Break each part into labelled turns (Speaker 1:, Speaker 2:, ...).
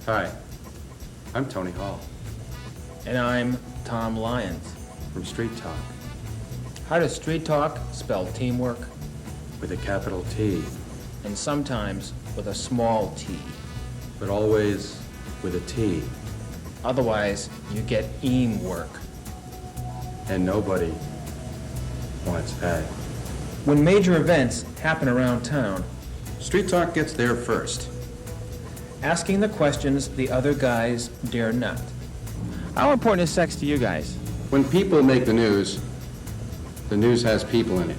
Speaker 1: Hi, I'm Tony Hall
Speaker 2: And I'm Tom Lyons.
Speaker 1: from Street Talk
Speaker 2: How does Street Talk spell teamwork?
Speaker 1: with a capital T,
Speaker 2: And sometimes with a small t.
Speaker 1: but always with a T,
Speaker 2: Otherwise, you get eam work.
Speaker 1: and nobody wants pay.
Speaker 2: When major events happen around town,
Speaker 1: Street Talk gets there first.
Speaker 2: asking the questions the other guys dare not. How important is sex to you guys?
Speaker 1: When people make the news has people in it.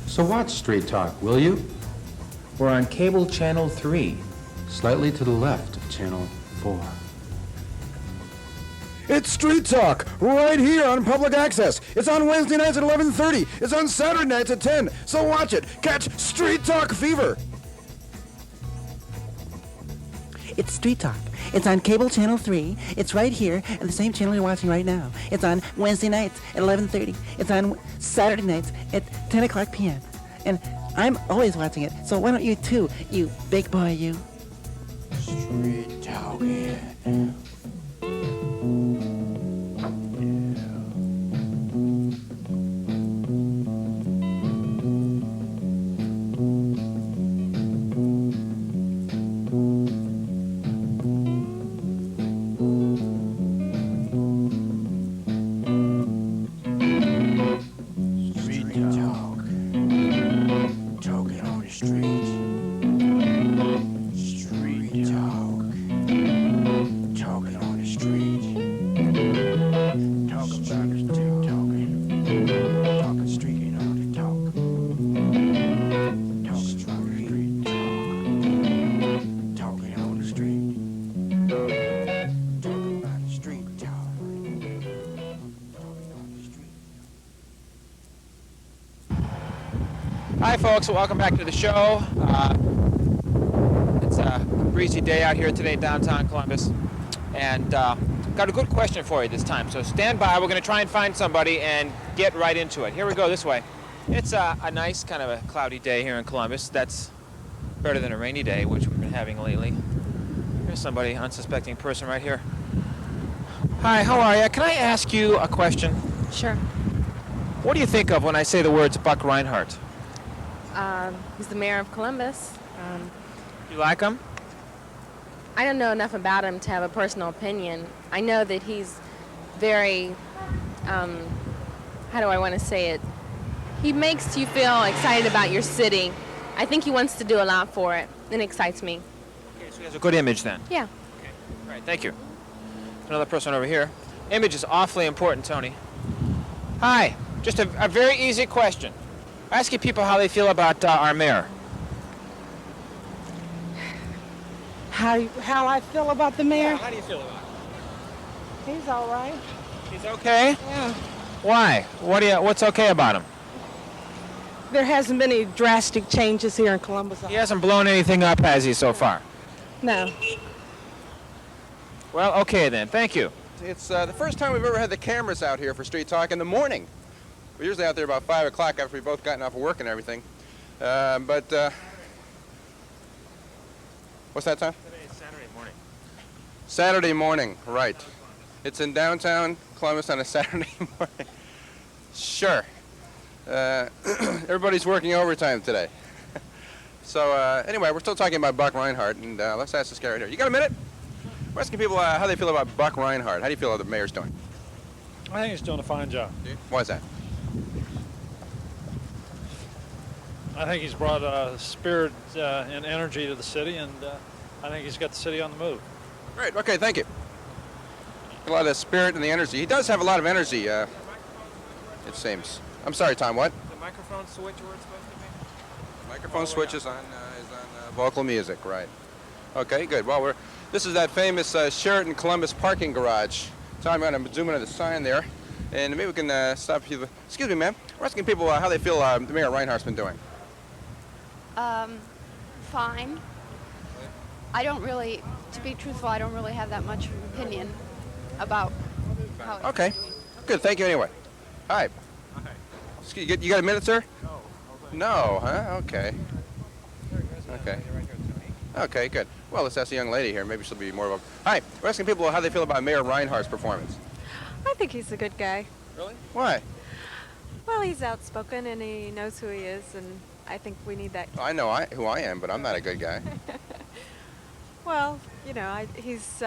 Speaker 1: So watch Street Talk, will you?
Speaker 2: We're on cable channel 3.
Speaker 1: Slightly to the left of channel 4.
Speaker 3: It's Street Talk, right here on Public Access. It's on Wednesday nights at 11:30. It's on Saturday nights at 10. So watch it. Catch Street Talk fever.
Speaker 4: It's Street Talk. It's on cable channel 3. It's right here at the same channel you're watching right now. It's on Wednesday nights at 11:30. It's on Saturday nights at 10 o'clock p.m. And I'm always watching it. So why don't you too, you big boy, you?
Speaker 3: Street Talk, yeah.
Speaker 5: Hi folks, welcome back to the show. It's a breezy day out here today downtown Columbus, and got a good question for you this time, so stand by. We're going to try and find somebody and get right into it. Here we go, this way. It's a nice kind of a cloudy day here in Columbus. That's better than a rainy day, which we've been having lately. Here's somebody, unsuspecting person right here. Hi, how are you? Can I ask you a question?
Speaker 6: Sure.
Speaker 5: What do you think of when I say the words Buck Rinehart?
Speaker 6: He's the mayor of Columbus.
Speaker 5: You like him?
Speaker 6: I don't know enough about him to have a personal opinion. I know that he's very, how do I want to say it? He makes you feel excited about your city. I think he wants to do a lot for it, and it excites me.
Speaker 5: Okay, so he has a good image then.
Speaker 6: Yeah.
Speaker 5: Okay, all right, thank you. Another person over here. Image is awfully important, Tony. Hi, just a very easy question. Asking people how they feel about our mayor.
Speaker 7: How I feel about the mayor?
Speaker 5: Yeah, how do you feel about him?
Speaker 7: He's all right.
Speaker 5: He's okay?
Speaker 7: Yeah.
Speaker 5: Why? What's okay about him?
Speaker 7: There hasn't been any drastic changes here in Columbus.
Speaker 5: He hasn't blown anything up, has he, so far?
Speaker 7: No.
Speaker 5: Well, okay then. Thank you.
Speaker 3: It's the first time we've ever had the cameras out here for Street Talk in the morning. We're usually out there about 5 o'clock after we've both gotten off of work and everything. What's that time?
Speaker 5: Today is Saturday morning.
Speaker 3: Saturday morning, right. It's in downtown Columbus on a Saturday morning. Sure. Everybody's working overtime today. So anyway, we're still talking about Buck Rinehart, and let's ask this guy right here. You got a minute? We're asking people how they feel about Buck Rinehart. How do you feel the mayor's doing?
Speaker 8: I think he's doing a fine job.
Speaker 3: Why is that?
Speaker 8: I think he's brought spirit and energy to the city, and I think he's got the city on the move.
Speaker 3: Great. Okay, thank you. A lot of spirit and the energy. He does have a lot of energy, it seems. I'm sorry, Tom, what?
Speaker 5: The microphone switch where it's supposed to be?
Speaker 3: Microphone switch is on vocal music, right. Okay, good. Well, this is that famous Sheraton Columbus parking garage. Tom, I'm going to zoom into the sign there, and maybe we can stop you. Excuse me, ma'am. We're asking people how they feel the Mayor Rinehart's been doing.
Speaker 9: Fine. I don't really, to be truthful, I don't really have that much of an opinion about how it's
Speaker 3: Okay.
Speaker 9: doing.
Speaker 3: Good, thank you anyway. Hi.
Speaker 5: Hi.
Speaker 3: Excuse, you got a minute, sir?
Speaker 5: No.
Speaker 3: No, huh? Okay. Okay.
Speaker 5: Right here, Tony.
Speaker 3: Okay, good. Well, let's ask the young lady here. Maybe she'll be more of a... Hi, we're asking people how they feel about Mayor Rinehart's performance.
Speaker 10: I think he's a good guy.
Speaker 3: Really? Why?
Speaker 10: Well, he's outspoken and he knows who he is, and I think we need that.
Speaker 3: I know who I am, but I'm not a good guy.
Speaker 10: Well, you know, he's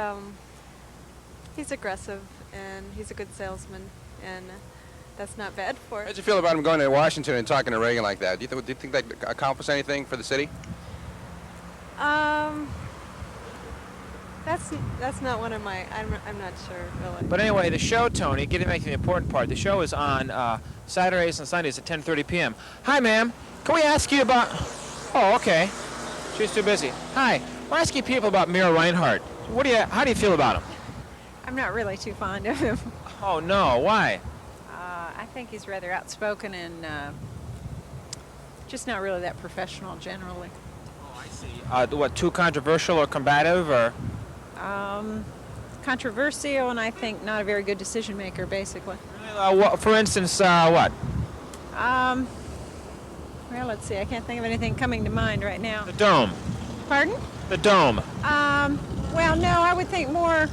Speaker 10: aggressive and he's a good salesman, and that's not bad for.
Speaker 3: How'd you feel about him going to Washington and talking to Reagan like that? Do you think that accomplished anything for the city?
Speaker 10: That's not one of my. I'm not sure, really.
Speaker 5: But anyway, the show, Tony, getting back to the important part, the show is on Saturdays and Sundays at 10:30 p.m. Hi, ma'am. Can we ask you about... Oh, okay. She's too busy. Hi. We're asking people about Mayor Rinehart. How do you feel about him?
Speaker 11: I'm not really too fond of him.
Speaker 5: Oh, no. Why?
Speaker 11: I think he's rather outspoken and just not really that professional generally.
Speaker 5: Oh, I see. What, too controversial or combative, or...?
Speaker 11: Controversial, and I think not a very good decision maker, basically.
Speaker 5: For instance, what?
Speaker 11: Well, let's see. I can't think of anything coming to mind right now.
Speaker 5: The dome.
Speaker 11: Pardon?
Speaker 5: The dome.
Speaker 11: Well, no, I would think more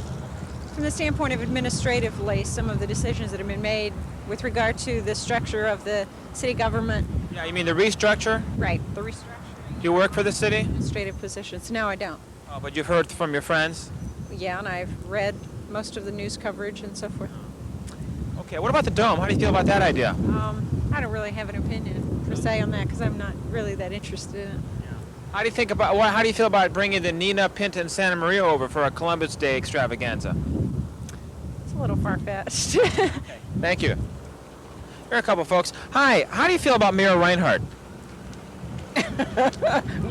Speaker 11: from the standpoint of administratively, some of the decisions that have been made with regard to the structure of the city government.
Speaker 5: Yeah, you mean the restructure?
Speaker 11: Right, the restructuring.
Speaker 5: Do you work for the city?
Speaker 11: Administrative positions. No, I don't.
Speaker 5: Oh, but you've heard from your friends?
Speaker 11: Yeah, and I've read most of the news coverage and so forth.
Speaker 5: Okay, what about the dome? How do you feel about that idea?
Speaker 11: I don't really have an opinion per se on that because I'm not really that interested in it.
Speaker 5: How do you feel about bringing the Nina, Pinta, and Santa Maria over for a Columbus Day extravaganza?
Speaker 11: It's a little far-fetched.
Speaker 5: Okay, thank you. Here are a couple folks. Hi, how do you feel about Mayor Rinehart?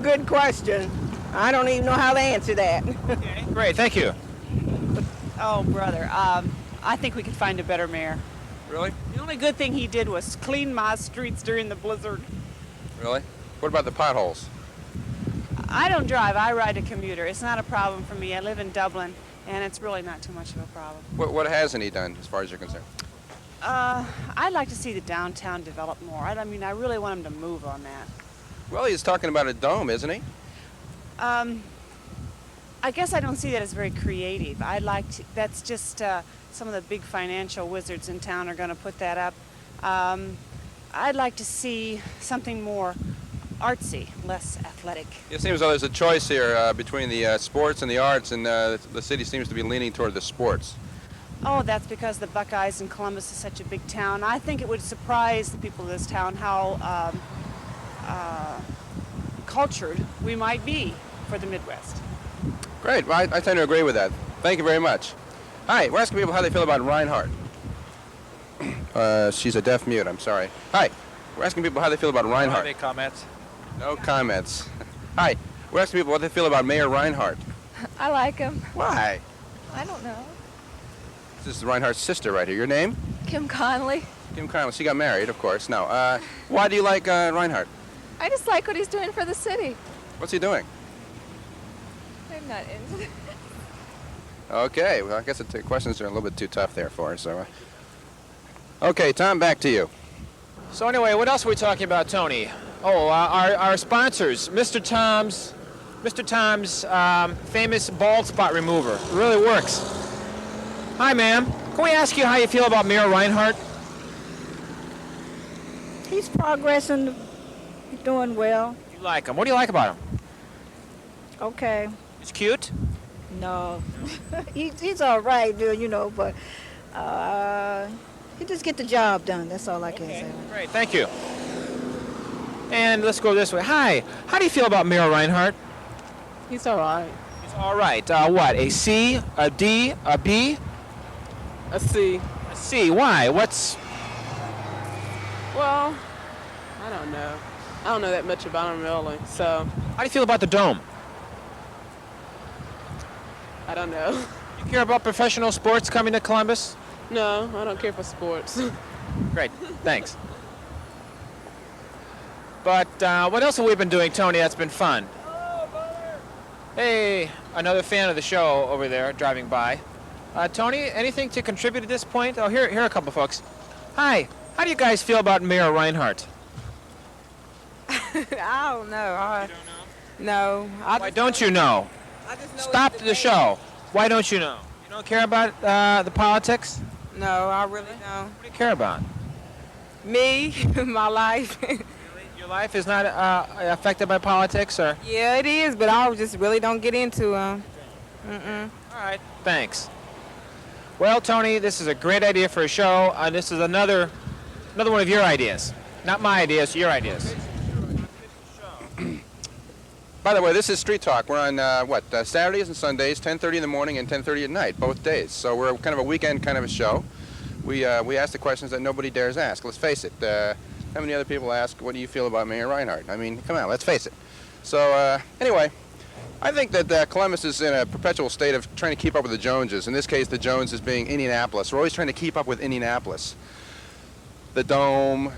Speaker 7: Good question. I don't even know how to answer that.
Speaker 5: Okay, great, thank you.
Speaker 12: Oh, brother, I think we could find a better mayor.
Speaker 3: Really?
Speaker 12: The only good thing he did was clean my streets during the blizzard.
Speaker 3: Really? What about the potholes?
Speaker 12: I don't drive, I ride a commuter. It's not a problem for me. I live in Dublin, and it's really not too much of a problem.
Speaker 3: What hasn't he done, as far as you're concerned?
Speaker 12: I'd like to see the downtown develop more. I mean, I really want him to move on that.
Speaker 3: Well, he's talking about a dome, isn't he?
Speaker 12: I guess I don't see that as very creative. That's just some of the big financial wizards in town are going to put that up. I'd like to see something more artsy, less athletic.
Speaker 3: It seems though there's a choice here between the sports and the arts, and the city seems to be leaning toward the sports.
Speaker 12: Oh, that's because the Buckeyes in Columbus is such a big town. I think it would surprise the people of this town how cultured we might be for the Midwest.
Speaker 3: Great. Well, I tend to agree with that. Thank you very much. Hi, we're asking people how they feel about Rinehart. She's a deaf mute, I'm sorry. Hi, we're asking people how they feel about Rinehart.
Speaker 13: Any comments?
Speaker 3: No comments. Hi, we're asking people what they feel about Mayor Rinehart.
Speaker 6: I like him.
Speaker 3: Why?
Speaker 6: I don't know.
Speaker 3: This is Rinehart's sister right here. Your name?
Speaker 6: Kim Conley.
Speaker 3: Kim Conley. She got married, of course. No. Why do you like Rinehart?
Speaker 6: I just like what he's doing for the city.
Speaker 3: What's he doing?
Speaker 6: I'm not into it.
Speaker 3: Okay, well, I guess the questions are a little bit too tough there for us. So, okay, Tom, back to you.
Speaker 5: So anyway, what else are we talking about, Tony? Oh, our sponsors, Mr. Tom's famous bald spot remover. It really works. Hi, ma'am. Can we ask you how you feel about Mayor Rinehart?
Speaker 7: He's progressing, doing well.
Speaker 5: You like him. What do you like about him?
Speaker 7: Okay.
Speaker 5: He's cute?
Speaker 7: No. he's all right, you know, but he just get the job done. That's all I can say.
Speaker 5: Great, thank you. And let's go this way. Hi, how do you feel about Mayor Rinehart?
Speaker 7: He's all right.
Speaker 5: He's all right. What, a C, a D, a B?
Speaker 14: A C.
Speaker 5: A C, why? What's...
Speaker 14: Well, I don't know. I don't know that much about him really, so...
Speaker 5: How do you feel about the dome?
Speaker 14: I don't know.
Speaker 5: You care about professional sports coming to Columbus?
Speaker 14: No, I don't care for sports.
Speaker 5: Great, thanks. But what else have we been doing, Tony, that's been fun? Hey, another fan of the show over there driving by. Tony, anything to contribute at this point? Oh, here are a couple folks. Hi, how do you guys feel about Mayor Rinehart?
Speaker 15: I don't know. You don't know? No.
Speaker 5: Why don't you know? Stop the show. Why don't you know? You don't care about the politics?
Speaker 13: No, I really don't.
Speaker 5: What do you care about?
Speaker 13: Me, my life.
Speaker 5: Your life is not affected by politics, or?
Speaker 13: Yeah, it is, but I just really don't get into them.
Speaker 5: All right, thanks. Well, Tony, this is a great idea for a show. This is another one of your ideas. Not my ideas, your ideas.
Speaker 3: By the way, this is Street Talk. We're on, Saturdays and Sundays, 10:30 in the morning and 10:30 at night, both days. So we're kind of a weekend kind of a show. We ask the questions that nobody dares ask. Let's face it. How many other people ask, what do you feel about Mayor Rinehart? I mean, come on, let's face it. So, anyway, I think that Columbus is in a perpetual state of trying to keep up with the Joneses. In this case, the Joneses being Indianapolis. We're always trying to keep up with Indianapolis. The Dome,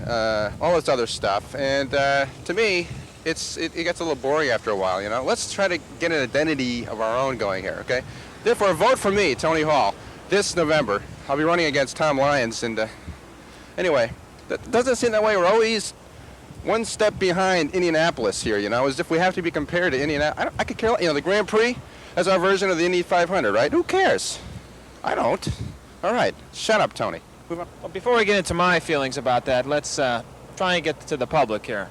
Speaker 3: all this other stuff. And to me, it gets a little boring after a while, you know. Let's try to get an identity of our own going here, okay? Therefore, vote for me, Tony Hall, this November. I'll be running against Tom Lyons. And anyway, that doesn't seem that way. We're always one step behind Indianapolis here, you know, as if we have to be compared to Indianapolis. I could care, you know, the Grand Prix as our version of the Indy 500, right? Who cares? I don't. All right, shut up, Tony.
Speaker 5: Well, before we get into my feelings about that, let's try and get to the public here.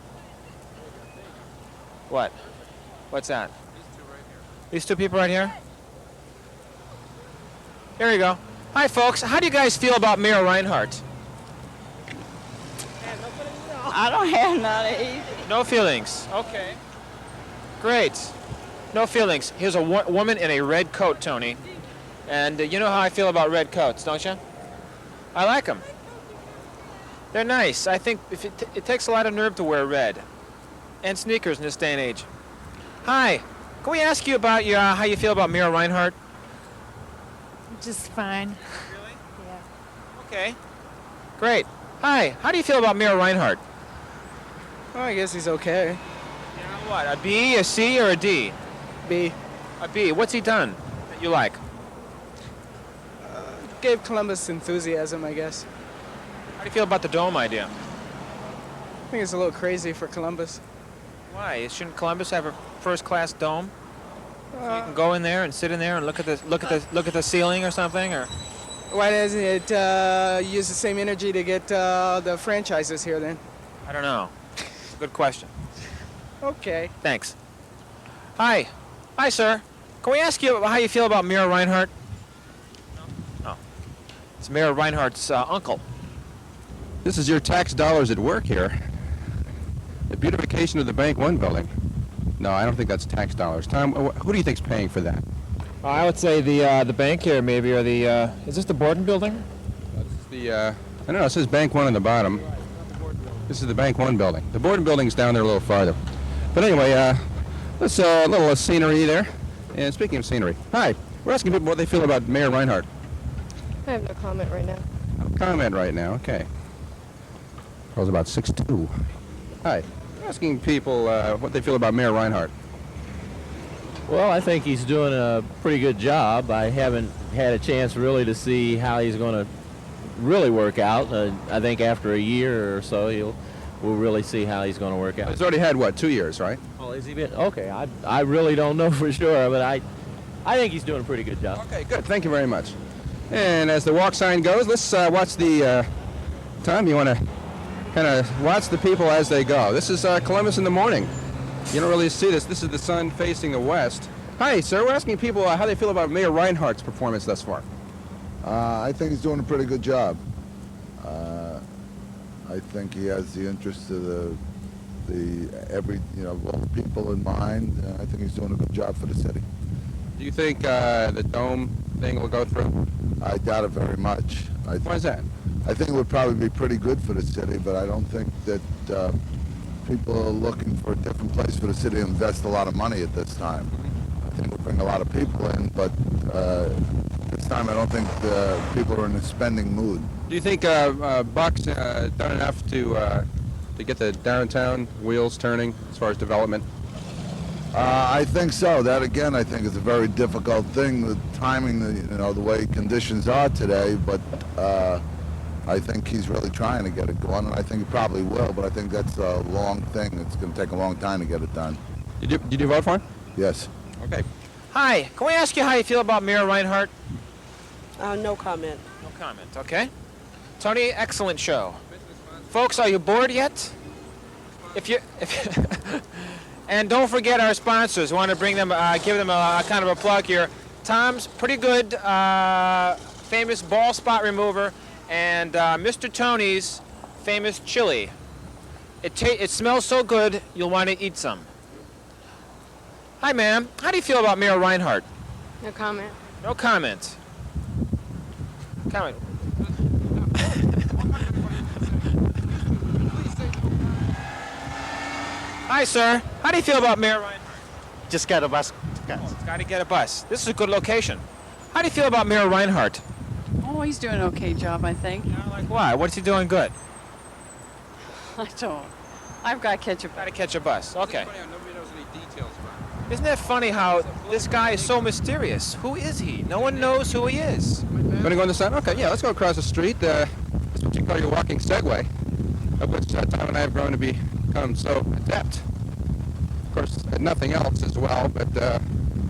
Speaker 5: What? What's that? These two people right here? Here you go. Hi, folks. How do you guys feel about Mayor Rinehart?
Speaker 15: I don't have none either.
Speaker 5: No feelings. Okay. Great. No feelings. Here's a woman in a red coat, Tony. And you know how I feel about red coats, don't you? I like them. They're nice. I think if it takes a lot of nerve to wear red. And sneakers in this day and age. Hi. Can we ask you about how you feel about Mayor Rinehart?
Speaker 16: Just fine.
Speaker 5: Really? Yeah. Okay. Great. Hi. How do you feel about Mayor Rinehart?
Speaker 17: Oh, I guess he's okay.
Speaker 5: You know what? A B, a C, or a D?
Speaker 17: B.
Speaker 5: A B. What's he done that you like?
Speaker 17: Gave Columbus enthusiasm, I guess.
Speaker 5: How do you feel about the dome idea?
Speaker 17: I think it's a little crazy for Columbus.
Speaker 5: Why? Shouldn't Columbus have a first-class dome? So you can go in there and sit in there and look at the ceiling or something, or?
Speaker 17: Why doesn't it use the same energy to get the franchises here then?
Speaker 5: I don't know. Good question.
Speaker 17: Okay.
Speaker 5: Thanks. Hi. Hi, sir. Can we ask you how you feel about Mayor Rinehart? No. Oh. It's Mayor Rinehart's uncle.
Speaker 1: This is your tax dollars at work here. The beautification of the Bank One building. No, I don't think that's tax dollars. Tom, who do you think's paying for that?
Speaker 2: I would say the bank here maybe, or the is this the Borden building?
Speaker 1: This is the I don't know. It says Bank One on the bottom. This is the Bank One building. The Borden building's down there a little farther. But anyway, let's a little scenery there. And speaking of scenery, hi. We're asking people what they feel about Mayor Rinehart.
Speaker 18: I have no comment right now.
Speaker 1: No comment right now. Okay. I was about 6'2". Hi. We're asking people what they feel about Mayor Rinehart.
Speaker 19: Well, I think he's doing a pretty good job. I haven't had a chance really to see how he's going to really work out. I think after a year or so, we'll really see how he's going to work out.
Speaker 1: He's already had, what, 2 years, right?
Speaker 19: Well, has he been? Okay, I really don't know for sure, but I think he's doing a pretty good job.
Speaker 1: Okay, good. Thank you very much. And as the walk sign goes, let's watch the... Tom, you want to kind of watch the people as they go. This is Columbus in the morning. You don't really see this. This is the sun facing the west. Hi, sir. We're asking people how they feel about Mayor Rinehart's performance thus far.
Speaker 20: I think he's doing a pretty good job. I think he has the interest of all the people in mind. I think he's doing a good job for the city.
Speaker 1: Do you think the dome thing will go through?
Speaker 20: I doubt it very much.
Speaker 1: Why is that?
Speaker 20: I think it would probably be pretty good for the city, but I don't think that people are looking for a different place for the city to invest a lot of money at this time. I think we'll bring a lot of people in, but this time I don't think people are in a spending mood.
Speaker 1: Do you think Buck's done enough to get the downtown wheels turning as far as development?
Speaker 20: I think so. That again, I think is a very difficult thing. The timing, the way conditions are today. But I think he's really trying to get it going, and I think he probably will. But I think that's a long thing. It's going to take a long time to get it done.
Speaker 1: Did you vote for him?
Speaker 20: Yes.
Speaker 1: Okay.
Speaker 5: Hi, can we ask you how you feel about Mayor Rinehart?
Speaker 14: No comment.
Speaker 5: No comment, okay. Tony, excellent show. Folks, are you bored yet? And don't forget our sponsors. We want to bring them, give them a kind of a plug here. Tom's pretty good, famous ball spot remover, and Mr. Tony's famous chili. It smells so good, you'll want to eat some. Hi, ma'am. How do you feel about Mayor Rinehart?
Speaker 6: No comment.
Speaker 5: No comment. Comment. Hi, sir. How do you feel about Mayor Rinehart?
Speaker 21: Just got a bus.
Speaker 5: Got to get a bus. This is a good location. How do you feel about Mayor Rinehart?
Speaker 15: Oh, he's doing an okay job, I think.
Speaker 5: Like why? What's he doing good?
Speaker 15: I don't. I've got to catch a bus.
Speaker 5: Got to catch a bus. Okay.
Speaker 3: Nobody knows any details about it.
Speaker 5: Isn't that funny how this guy is so mysterious? Who is he? No one knows who he is.
Speaker 3: Going to go on the side? Okay, yeah, let's go across the street. That's what you call your walking segue, of which Tom and I have grown to become so adept. Of course, nothing else as well, but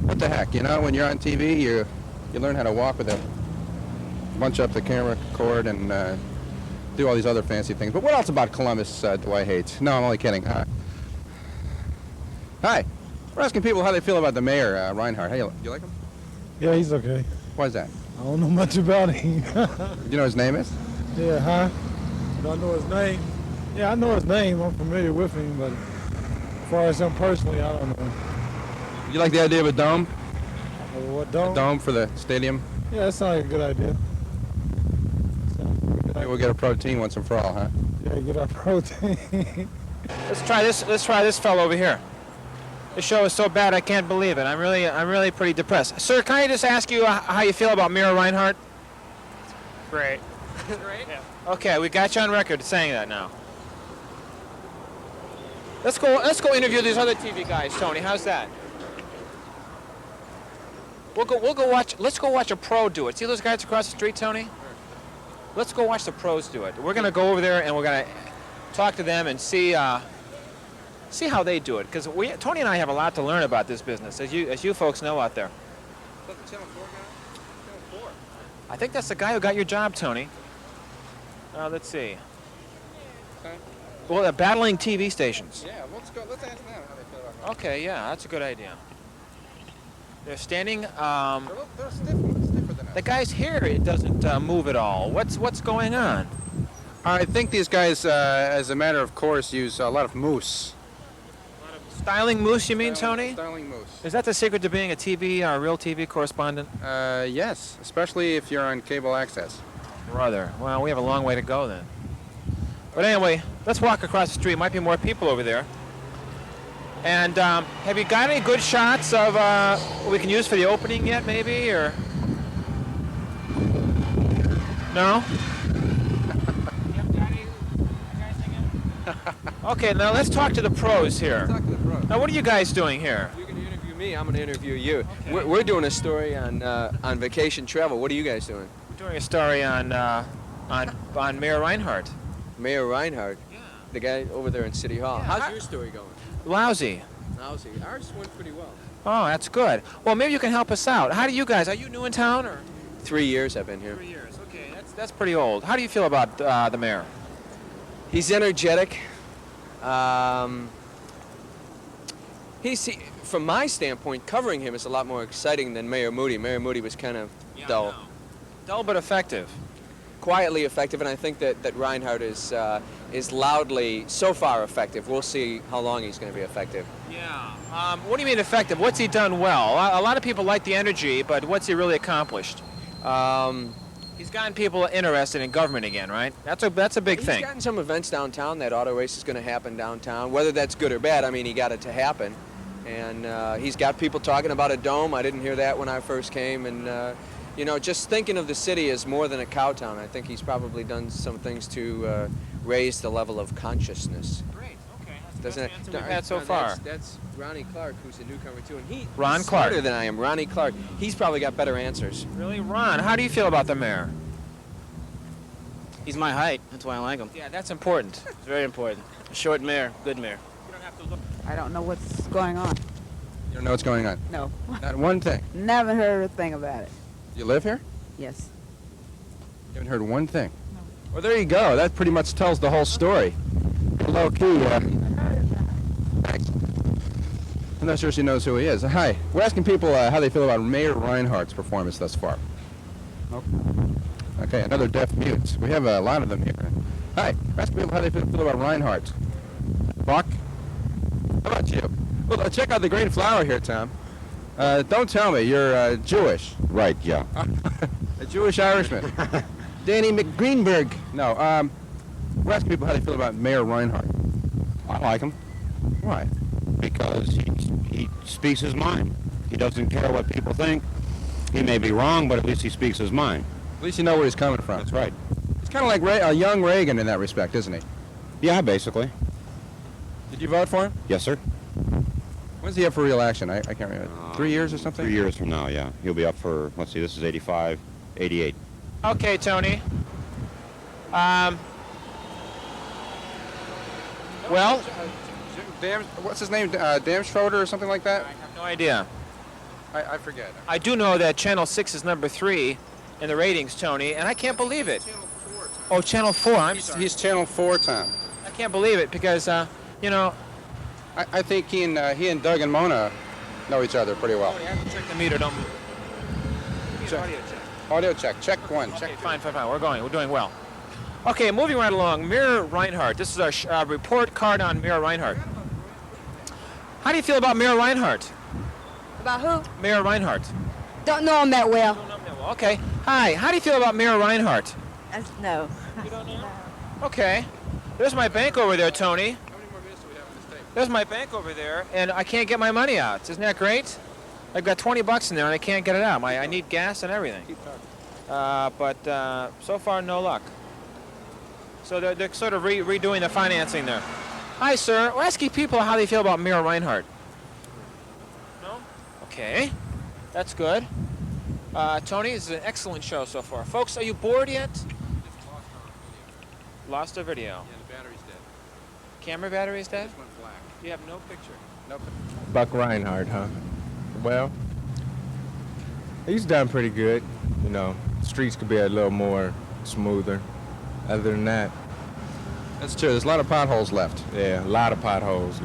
Speaker 3: what the heck, you know, when you're on TV, you learn how to walk with a bunch up the camera cord and do all these other fancy things. But what else about Columbus do I hate? No, I'm only kidding. Hi. We're asking people how they feel about the mayor, Rinehart. Hey, you like him?
Speaker 22: Yeah, he's okay.
Speaker 3: Why is that?
Speaker 22: I don't know much about him.
Speaker 3: You know his name is?
Speaker 22: Yeah, huh? Do I know his name? Yeah, I know his name. I'm familiar with him, but as far as him personally, I don't know.
Speaker 3: You like the idea of a dome?
Speaker 22: What dome?
Speaker 3: A dome for the stadium?
Speaker 22: Yeah, that sounds like a good idea.
Speaker 3: Maybe we'll get a protein once and for all, huh?
Speaker 22: Yeah, get our protein.
Speaker 5: Let's try this. Let's try this fellow over here. This show is so bad I can't believe it. I'm really pretty depressed. Sir, can I just ask you how you feel about Mayor Rinehart?
Speaker 23: Great.
Speaker 5: Great? Yeah. Okay, we got you on record saying that now. Let's go interview these other TV guys, Tony. How's that? Let's go watch a pro do it. See those guys across the street, Tony? Let's go watch the pros do it. We're gonna go over there and we're gonna talk to them and see how they do it, because Tony and I have a lot to learn about this business, as you folks know out there.
Speaker 3: Is that the Channel 4 guy? Channel 4.
Speaker 5: I think that's the guy who got your job, Tony. Let's see.
Speaker 3: Okay.
Speaker 5: Well, they're battling TV stations.
Speaker 3: Yeah, let's ask them how they feel about it.
Speaker 5: Okay, yeah, that's a good idea. They're standing.
Speaker 3: They're stiffer than us.
Speaker 5: The guy's hair, it doesn't move at all. What's going on?
Speaker 3: I think these guys, as a matter of course, use a lot of mousse.
Speaker 5: Styling mousse, you mean, Tony?
Speaker 3: Styling mousse.
Speaker 5: Is that the secret to being a real TV correspondent?
Speaker 3: Yes, especially if you're on cable access.
Speaker 5: Brother, well, we have a long way to go then. But anyway, let's walk across the street. Might be more people over there. And have you got any good shots of what we can use for the opening yet, maybe, or no? Okay, now let's talk to the pros here.
Speaker 24: Talk to the pros.
Speaker 5: Now, what are you guys doing here?
Speaker 24: You're going to interview me. I'm going to interview you. Okay. We're doing a story on vacation travel. What are you guys doing?
Speaker 5: We're doing a story on Mayor Rinehart.
Speaker 24: Mayor Rinehart? Yeah. The guy over there in City Hall.
Speaker 5: Yeah.
Speaker 24: How's your story going?
Speaker 5: Lousy.
Speaker 24: Lousy. Ours went pretty well.
Speaker 5: Oh, that's good. Well, maybe you can help us out. How do you guys? Are you new in town, or?
Speaker 24: 3 years I've been here.
Speaker 5: 3 years. Okay, that's pretty old. How do you feel about the mayor?
Speaker 24: He's energetic. From my standpoint, covering him is a lot more exciting than Mayor Moody. Mayor Moody was kind of dull.
Speaker 5: Dull but effective.
Speaker 24: Quietly effective, and I think that Rinehart is loudly so far effective. We'll see how long he's going to be effective.
Speaker 5: Yeah. What do you mean effective? What's he done well? A lot of people like the energy, but what's he really accomplished? He's gotten people interested in government again, right? That's a big thing.
Speaker 24: He's gotten some events downtown. That auto race is going to happen downtown. Whether that's good or bad, I mean, he got it to happen. And he's got people talking about a dome. I didn't hear that when I first came. And, you know, just thinking of the city as more than a cow town, I think he's probably done some things to raise the level of consciousness.
Speaker 5: Great, okay.
Speaker 24: That's the best
Speaker 5: answer we've had so far.
Speaker 24: That's Ronnie Clark, who's a newcomer, too. And he's
Speaker 5: Clark.
Speaker 24: smarter than I am. Ronnie Clark. He's probably got better answers.
Speaker 5: Really? Ron, how do you feel about the mayor?
Speaker 25: He's my height. That's why I like him.
Speaker 5: Yeah, that's important.
Speaker 25: It's very important. A short mayor, good mayor.
Speaker 15: I don't know what's going on.
Speaker 1: You don't know what's going on?
Speaker 4: No.
Speaker 1: Not one thing.
Speaker 4: Never heard a thing about it.
Speaker 1: You live here?
Speaker 4: Yes.
Speaker 1: You haven't heard one thing? No. Well, there you go. That pretty much tells the whole story. Low key. Thanks. I'm not sure she knows who he is. Hi. We're asking people how they feel about Mayor Rinehart's performance thus far. Nope. Okay, another deaf mute. We have a lot of them here. Hi. We're asking people how they feel about Rinehart. Buck? How about you? Well, check out the green flower here, Tom. Don't tell me you're Jewish.
Speaker 8: Right, yeah.
Speaker 1: A Jewish Irishman. Danny McGreenberg. No, we're asking people how they feel about Mayor Rinehart.
Speaker 8: I like him.
Speaker 1: Why?
Speaker 8: Because he speaks his mind. He doesn't care what people think. He may be wrong, but at least he speaks his mind.
Speaker 1: At least you know where he's coming from.
Speaker 8: That's right.
Speaker 1: He's kind of like a young Reagan in that respect, isn't he?
Speaker 8: Yeah, basically.
Speaker 1: Did you vote for him?
Speaker 8: Yes, sir.
Speaker 1: When's he up for re-election? I can't remember. 3 years or something?
Speaker 8: 3 years from now, yeah. He'll be up for, let's see, this is 85, 88.
Speaker 5: Okay, Tony. Well,
Speaker 1: what's his name? Dan Schroeder or something like that?
Speaker 5: I have no idea.
Speaker 1: I forget.
Speaker 5: I do know that Channel 6 is number 3 in the ratings, Tony, and I can't believe it. Oh, Channel 4. I'm sorry.
Speaker 1: He's Channel 4, Tom.
Speaker 5: I can't believe it because, you know.
Speaker 1: I think he and Doug and Mona know each other pretty well.
Speaker 5: Oh, you have to check the meter, don't we?
Speaker 1: Check.
Speaker 5: Audio check.
Speaker 1: Audio check. Check one.
Speaker 5: Okay,
Speaker 1: Check two.
Speaker 5: fine. We're doing well. Okay, moving right along. Mayor Rinehart. This is our report card on Mayor Rinehart. How do you feel about Mayor Rinehart?
Speaker 13: About who?
Speaker 5: Mayor Rinehart.
Speaker 13: Don't know him that well.
Speaker 5: Okay. Hi. How do you feel about Mayor Rinehart?
Speaker 13: No.
Speaker 5: You don't know? Okay. There's my bank over there, Tony. There's my bank over there, and I can't get my money out. Isn't that great? I've got 20 bucks in there, and I can't get it out. I need gas and everything. But so far, no luck. So they're sort of redoing the financing there. Hi, sir. We're asking people how they feel about Mayor Rinehart. No? Okay. That's good. Tony, this is an excellent show so far. Folks, are you bored yet? Lost a video.
Speaker 1: Yeah, the battery's dead.
Speaker 5: Camera battery's dead?
Speaker 1: Just went black.
Speaker 5: You have no picture.
Speaker 1: Nope.
Speaker 9: Buck Rinehart, huh? Well, he's done pretty good. You know, streets could be a little more smoother. Other than that,
Speaker 1: that's true. There's a lot of potholes left.
Speaker 9: Yeah, a lot of potholes.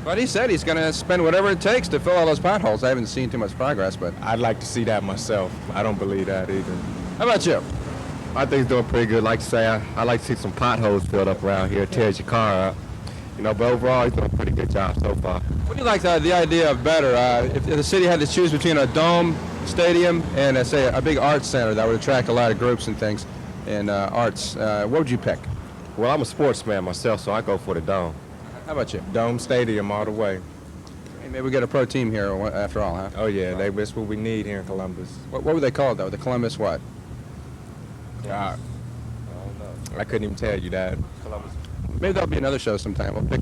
Speaker 1: But he said he's going to spend whatever it takes to fill all those potholes. I haven't seen too much progress, but
Speaker 9: I'd like to see that myself. I don't believe that either.
Speaker 1: How about you?
Speaker 21: I think he's doing pretty good. Like to say, I like to see some potholes filled up around here. It tears your car up. You know, but overall, he's doing a pretty good job so far.
Speaker 1: What do you like the idea of better? If the city had to choose between a dome stadium and, say, a big arts center that would attract a lot of groups and things and arts, what would you pick?
Speaker 21: Well, I'm a sportsman myself, so I go for the dome.
Speaker 1: How about you?
Speaker 9: Dome stadium all the way.
Speaker 1: Hey, maybe we get a pro team here after all, huh?
Speaker 9: Oh, yeah, that's what we need here in Columbus.
Speaker 1: What would they call it, though? The Columbus what?
Speaker 9: I couldn't even tell you that.
Speaker 1: Columbus. Maybe that'll be another show sometime. We'll pick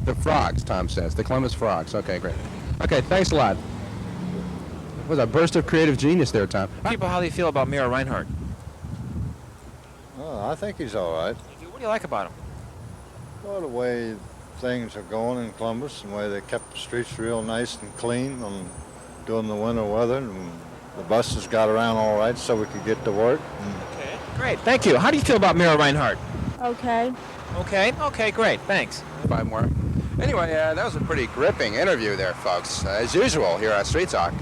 Speaker 1: the Frogs, Tom says. The Columbus Frogs. Okay, great. Okay, thanks a lot. That was a burst of creative genius there, Tom.
Speaker 5: People, how do you feel about Mayor Rinehart?
Speaker 25: Well, I think he's all right.
Speaker 5: What do you like about him?
Speaker 25: Well, the way things are going in Columbus and the way they kept the streets real nice and clean during the winter weather. And the buses got around all right so we could get to work.
Speaker 5: Okay, great. Thank you. How do you feel about Mayor Rinehart?
Speaker 13: Okay.
Speaker 5: Okay, great. Thanks.
Speaker 1: 5 more. Anyway, that was a pretty gripping interview there, folks, as usual here on Street Talk.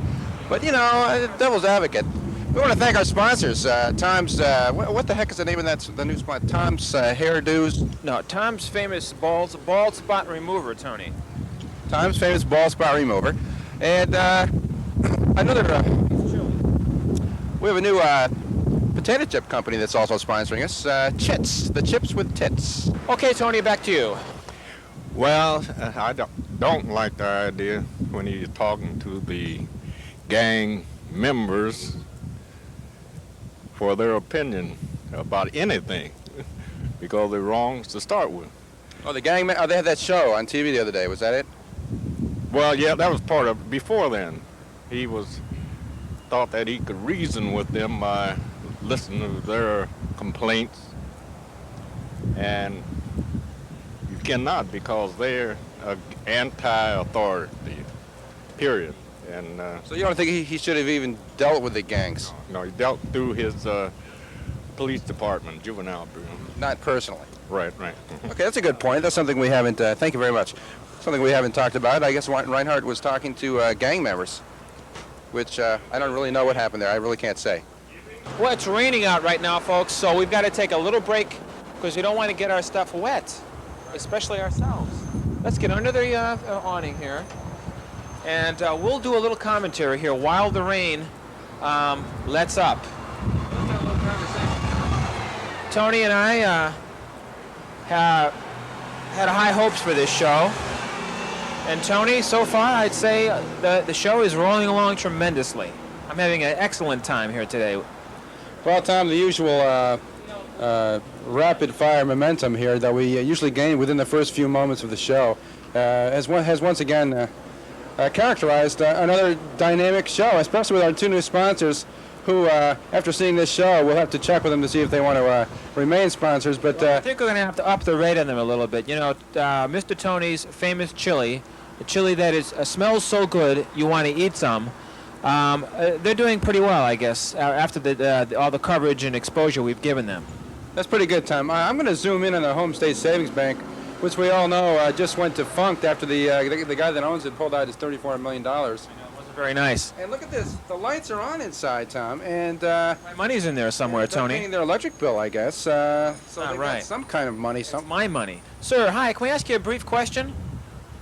Speaker 1: But, you know, devil's advocate. We want to thank our sponsors. Tom's, what the heck is the name of the new spot? Tom's Hairdos?
Speaker 5: No, Tom's famous bald spot remover, Tony.
Speaker 1: Tom's famous bald spot remover. And we have a new potato chip company that's also sponsoring us, Chits, the chips with tits.
Speaker 5: Okay, Tony, back to you.
Speaker 25: Well, I don't like the idea when he's talking to the gang members for their opinion about anything because they're wrong to start with.
Speaker 1: Oh, the gang, they had that show on TV the other day. Was that it?
Speaker 25: Well, yeah, that was part of before then. He thought that he could reason with them by listening to their complaints, and you cannot because they're anti-authority. period. And
Speaker 3: So you don't think he should have even dealt with the gangs?
Speaker 25: no, he dealt through his police department, juvenile bureau.
Speaker 3: Not personally.
Speaker 25: Right, right.
Speaker 3: Okay, that's a good point. That's something we haven't, thank you very much. Something we haven't talked about. I guess Rinehart was talking to gang members, which I don't really know what happened there. I really can't say.
Speaker 5: Well, it's raining out right now, folks, so we've got to take a little break because we don't want to get our stuff wet, especially ourselves. Let's get under the awning here, and we'll do a little commentary here while the rain lets up. Tony and I had high hopes for this show. And Tony, so far, I'd say the show is rolling along tremendously. I'm having an excellent time here today.
Speaker 3: Well, Tom, the usual rapid-fire momentum here that we usually gain within the first few moments of the show has once again characterized another dynamic show, especially with our two new sponsors who, after seeing this show, we'll have to check with them to see if they want to remain sponsors. But
Speaker 5: I think we're going to have to up the rate on them a little bit. You know, Mr. Tony's famous chili, the chili that smells so good you want to eat some. They're doing pretty well, I guess, after all the coverage and exposure we've given them.
Speaker 3: That's pretty good, Tom. I'm going to zoom in on the Home State Savings Bank, which we all know just went defunct after the guy that owns it pulled out his $34 million.
Speaker 5: Very nice.
Speaker 3: And look at this. The lights are on inside, Tom, and
Speaker 5: my money's in there somewhere,
Speaker 3: they're
Speaker 5: Tony.
Speaker 3: paying their electric bill, I guess. So they
Speaker 5: right.
Speaker 3: got some kind of money.
Speaker 5: It's my money. Sir, hi. Can we ask you a brief question?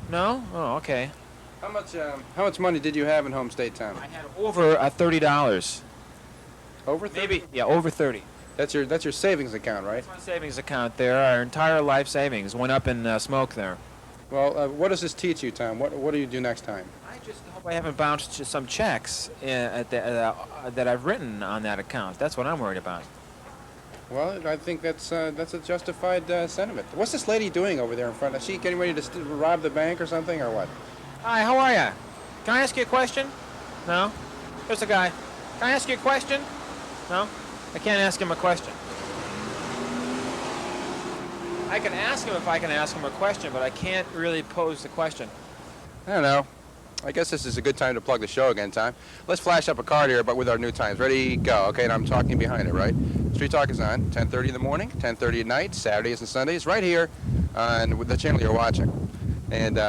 Speaker 5: No? Oh, okay.
Speaker 3: How much money did you have in Home State, Tom?
Speaker 5: I had over $30.
Speaker 3: Over 30?
Speaker 5: Maybe, yeah, over 30.
Speaker 3: That's your savings account, right?
Speaker 5: That's my savings account there. Our entire life savings went up in smoke there.
Speaker 3: Well, what does this teach you, Tom? What do you do next time?
Speaker 5: I just hope I haven't bounced some checks that I've written on that account. That's what I'm worried about.
Speaker 3: Well, I think that's a justified sentiment. What's this lady doing over there in front? Is she getting ready to rob the bank or something, or what?
Speaker 5: Hi, how are you? Can I ask you a question? No? There's a guy. Can I ask you a question? No? I can't ask him a question. I can ask him if I can ask him a question, but I can't really pose the question.
Speaker 3: I don't know. I guess this is a good time to plug the show again, Tom. Let's flash up a card here, but with our new times. Ready, go. Okay, and I'm talking behind it, right? Street Talk is on 10:30 in the morning, 10:30 at night, Saturdays and Sundays, right here on the channel you're watching. And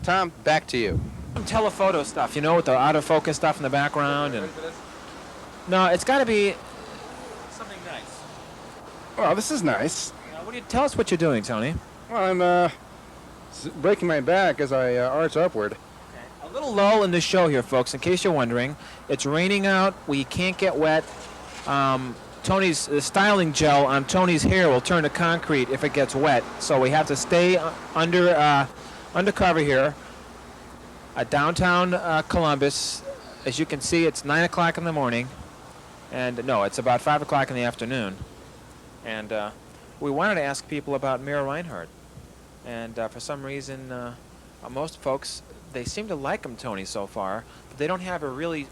Speaker 3: Tom, back to you.
Speaker 5: Some telephoto stuff, you know, with the autofocus stuff in the background. And no, it's got to be something nice.
Speaker 3: Well, this is nice.
Speaker 5: Tell us what you're doing, Tony.
Speaker 3: Well, I'm breaking my back as I arch upward.
Speaker 5: A little lull in the show here, folks, in case you're wondering. It's raining out. We can't get wet. Tony's styling gel on Tony's hair will turn to concrete if it gets wet. So we have to stay undercover here at downtown Columbus. As you can see, it's 9 o'clock in the morning. And no, it's about 5 o'clock in the afternoon. And we wanted to ask people about Mayor Rinehart. And for some reason, most folks, they seem to like him, Tony, so far, but they don't have a really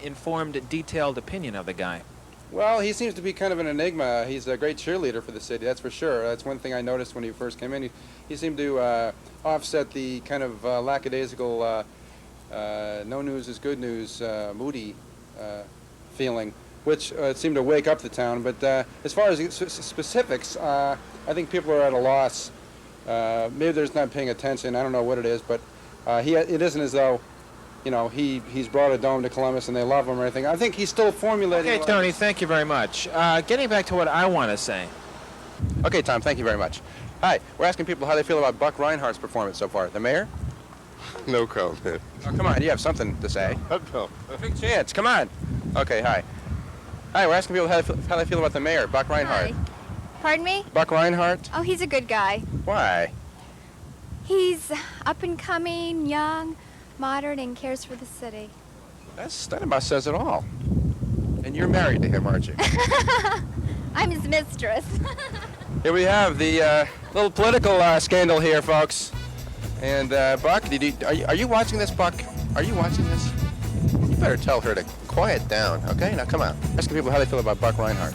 Speaker 5: informed, detailed opinion of the guy.
Speaker 3: Well, he seems to be kind of an enigma. He's a great cheerleader for the city, that's for sure. That's one thing I noticed when he first came in. He seemed to offset the kind of lackadaisical, no news is good news, moody feeling, which seemed to wake up the town. But as far as specifics, I think people are at a loss. Maybe they're just not paying attention. I don't know what it is, but it isn't as though, you know, he's brought a dome to Columbus and they love him or anything. I think he's still formulating.
Speaker 5: Okay, Tony, thank you very much. Getting back to what I want to say.
Speaker 3: Okay, Tom, thank you very much. Hi, we're asking people how they feel about Buck Rinehart's performance so far. The mayor?
Speaker 25: No comment.
Speaker 3: Oh, come on, you have something to say.
Speaker 25: No.
Speaker 3: Big chance, come on. Okay, hi. Hi, we're asking people how they feel about the mayor, Buck Rinehart.
Speaker 4: Hi. Pardon me?
Speaker 3: Buck Rinehart?
Speaker 4: Oh, he's a good guy.
Speaker 3: Why?
Speaker 4: He's up and coming, young, modern, and cares for the city.
Speaker 3: That about says it all. And you're married to him, aren't you?
Speaker 4: I'm his mistress.
Speaker 3: Here we have the little political scandal here, folks. And Buck, are you watching this, Buck? Are you watching this? You better tell her to quiet down, okay? Now come on. Asking people how they feel about Buck Rinehart.